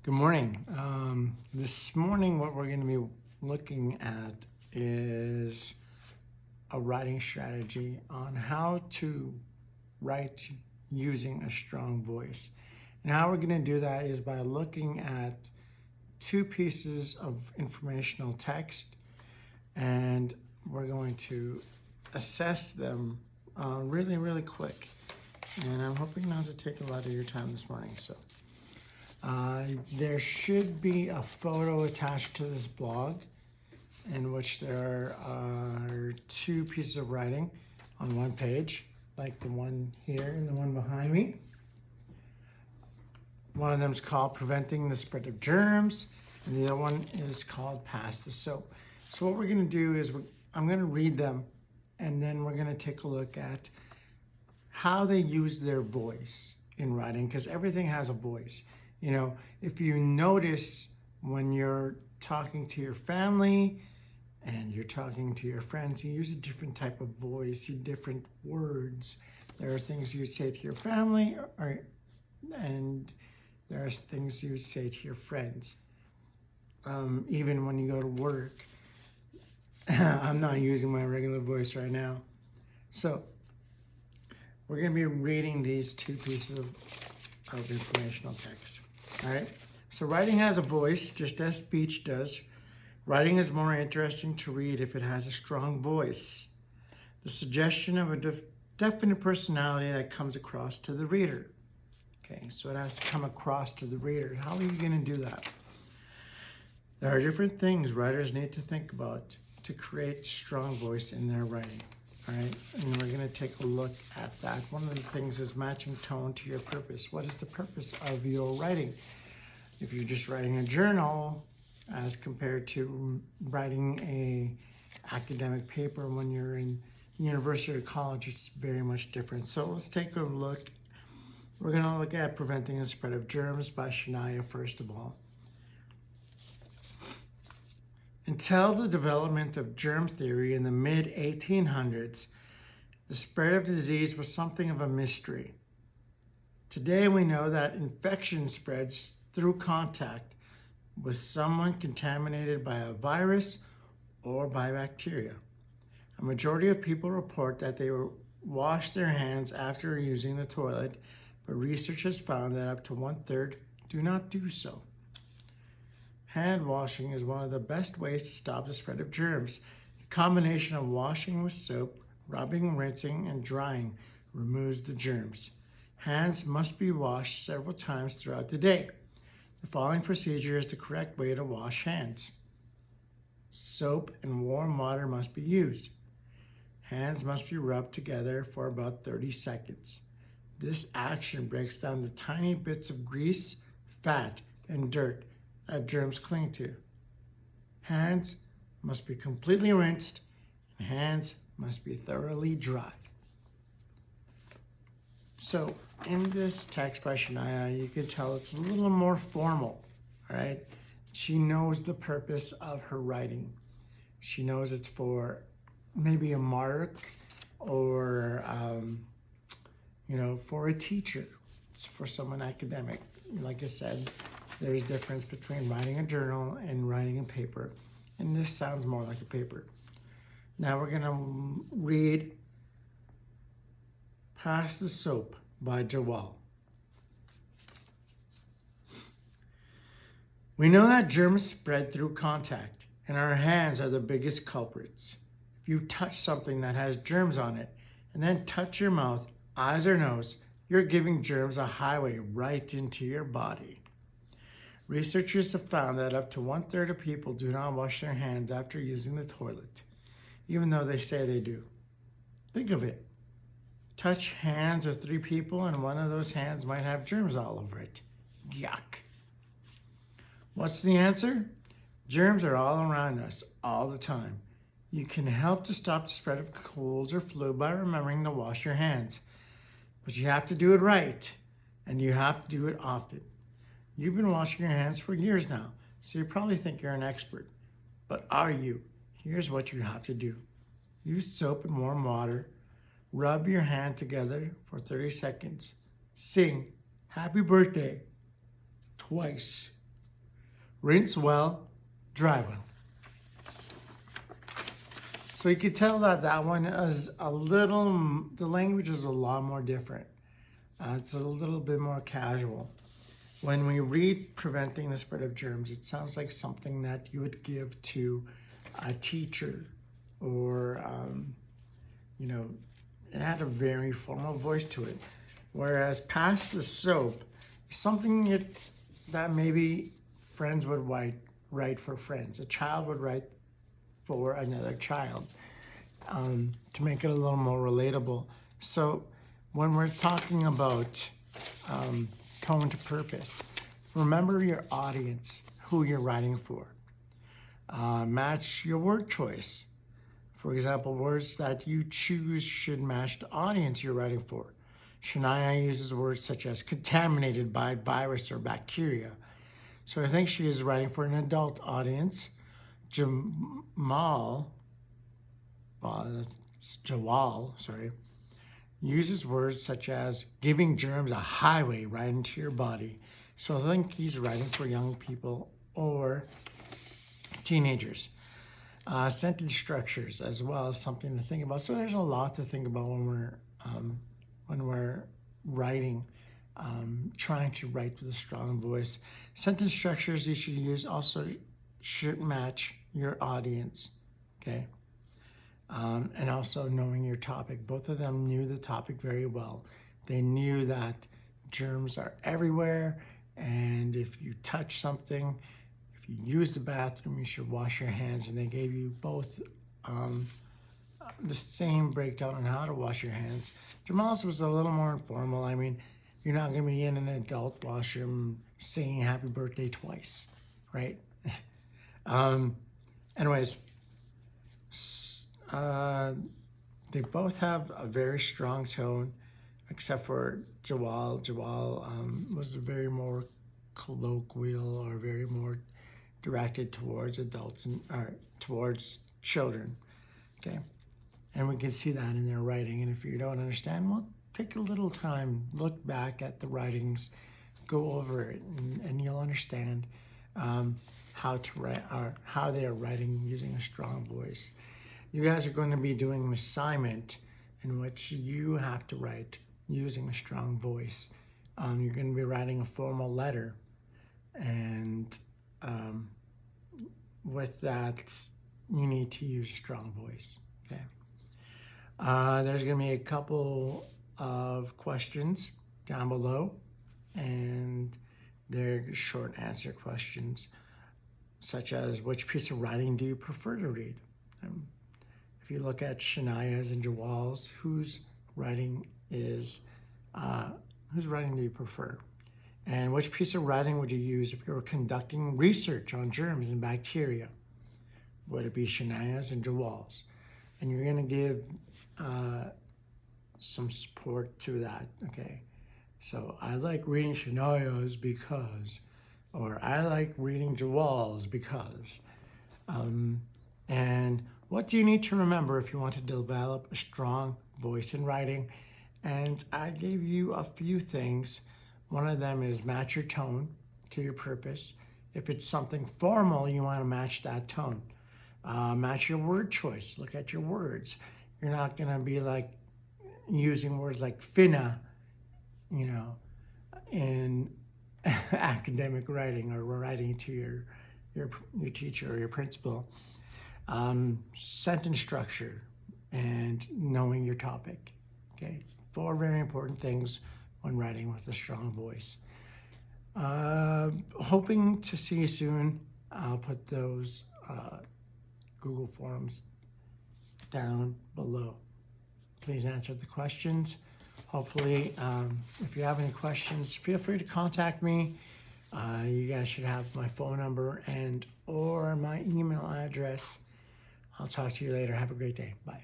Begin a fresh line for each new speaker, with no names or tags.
Good morning. This morning, what we're going to be looking at is a writing strategy on how to write using a strong voice. And how we're going to do that is by looking at two pieces of informational text, and we're going to assess them really quick. And I'm hoping not to take a lot of your time this morning. There should be a photo attached to this blog in which there are two pieces of writing on one page, like the one here and the one behind me. One of them is called Preventing the Spread of Germs, and the other one is called Pass the Soap. So what we're going to do is I'm going to read them, and then we're going to take a look at how they use their voice in writing, because everything has a voice. You know, if you notice when you're talking to your family and you're talking to your friends, you use a different type of voice, different words. There are things you'd say to your family, and there are things you'd say to your friends. Even when you go to work. I'm not using my regular voice right now. So we're going to be reading these two pieces of informational text. All right, so writing has a voice, just as speech does. Writing is more interesting to read if it has a strong voice, the suggestion of a definite personality that comes across to the reader. Okay, so it has to come across to the reader. How are you going to do that? There are different things writers need to think about to create strong voice in their writing. All right, and we're going to take a look at that. One of the things is matching tone to your purpose. What is the purpose of your writing? If you're just writing a journal, as compared to writing a academic paper when you're in university or college, it's very much different. So let's take a look. We're going to look at Preventing the Spread of Germs by Shania first of all. Until the development of germ theory in the mid-1800s, the spread of disease was something of a mystery. Today we know that infection spreads through contact with someone contaminated by a virus or by bacteria. A majority of people report that they wash their hands after using the toilet, but research has found that up to 1/3 do not do so. Hand washing is one of the best ways to stop the spread of germs. The combination of washing with soap, rubbing, rinsing, and drying removes the germs. Hands must be washed several times throughout the day. The following procedure is the correct way to wash hands. Soap and warm water must be used. Hands must be rubbed together for about 30 seconds. This action breaks down the tiny bits of grease, fat, and dirt that germs cling to. Hands must be completely rinsed, and hands must be thoroughly dry. So in this text by Shania, you can tell it's a little more formal, all right? She knows the purpose of her writing. She knows it's for maybe a mark or, for a teacher. It's for someone academic. Like I said, there's a difference between writing a journal and writing a paper, and this sounds more like a paper. Now we're going to read Pass the Soap by Joel. We know that germs spread through contact, and our hands are the biggest culprits. If you touch something that has germs on it, and then touch your mouth, eyes, or nose, you're giving germs a highway right into your body. Researchers have found that up to 1/3 of people do not wash their hands after using the toilet, even though they say they do. Think of it. Touch hands of 3 people and one of those hands might have germs all over it. Yuck. What's the answer? Germs are all around us all the time. You can help to stop the spread of colds or flu by remembering to wash your hands. But you have to do it right, and you have to do it often. You've been washing your hands for years now, so you probably think you're an expert. But are you? Here's what you have to do. Use soap and warm water. Rub your hand together for 30 seconds. Sing Happy Birthday twice. rinse well, dry well. So you could tell that that one is the language is a lot more different. It's a little bit more casual. When we read preventing the spread of germs, it sounds like something that you would give to a teacher or, it had a very formal voice to it. Whereas pass the soap is something that maybe friends would write for friends. A child would write for another child to make it a little more relatable. So when we're talking about tone to purpose, remember your audience, who you're writing for. Match your word choice. For example, words that you choose should match the audience you're writing for. Shania uses words such as contaminated by virus or bacteria. So I think she is writing for an adult audience. Jawal, uses words such as giving germs a highway right into your body. So I think he's writing for young people or teenagers. Sentence structures as well is something to think about. So there's a lot to think about when we're writing, trying to write with a strong voice. Sentence structures you should use also should match your audience, okay? And also knowing your topic. Both of them knew the topic very well. They knew that germs are everywhere, and if you touch something, if you use the bathroom, you should wash your hands. And they gave you both the same breakdown on how to wash your hands. Jamal's was a little more informal. I mean, you're not going to be in an adult washroom saying happy birthday twice, right? Anyways, they both have a very strong tone, except for Jawal. Jawal was very more colloquial or very more directed towards adults and towards children, okay? And we can see that in their writing. And if you don't understand, well, take a little time, look back at the writings, go over it, and you'll understand how to write or how they are writing using a strong voice. You guys are going to be doing an assignment in which you have to write using a strong voice. You're going to be writing a formal letter, and with that, you need to use a strong voice, okay? There's going to be a couple of questions down below, and they're short answer questions, such as which piece of writing do you prefer to read? If you look at Shania's and Jawal's, whose writing do you prefer? And which piece of writing would you use if you were conducting research on germs and bacteria? Would it be Shania's and Jawal's? And you're going to give some support to that, okay? So I like reading Shania's because, or I like reading Jawal's because. And what do you need to remember if you want to develop a strong voice in writing? And I gave you a few things. One of them is match your tone to your purpose. If it's something formal, you want to match that tone. Match your word choice. Look at your words. You're not going to be like using words like finna, in academic writing or writing to your teacher or your principal. Sentence structure and knowing your topic. Okay, 4 very important things when writing with a strong voice. Hoping to see you soon. I'll put those Google Forms down below. Please answer the questions. Hopefully, if you have any questions, feel free to contact me. You guys should have my phone number or my email address. I'll talk to you later. Have a great day. Bye.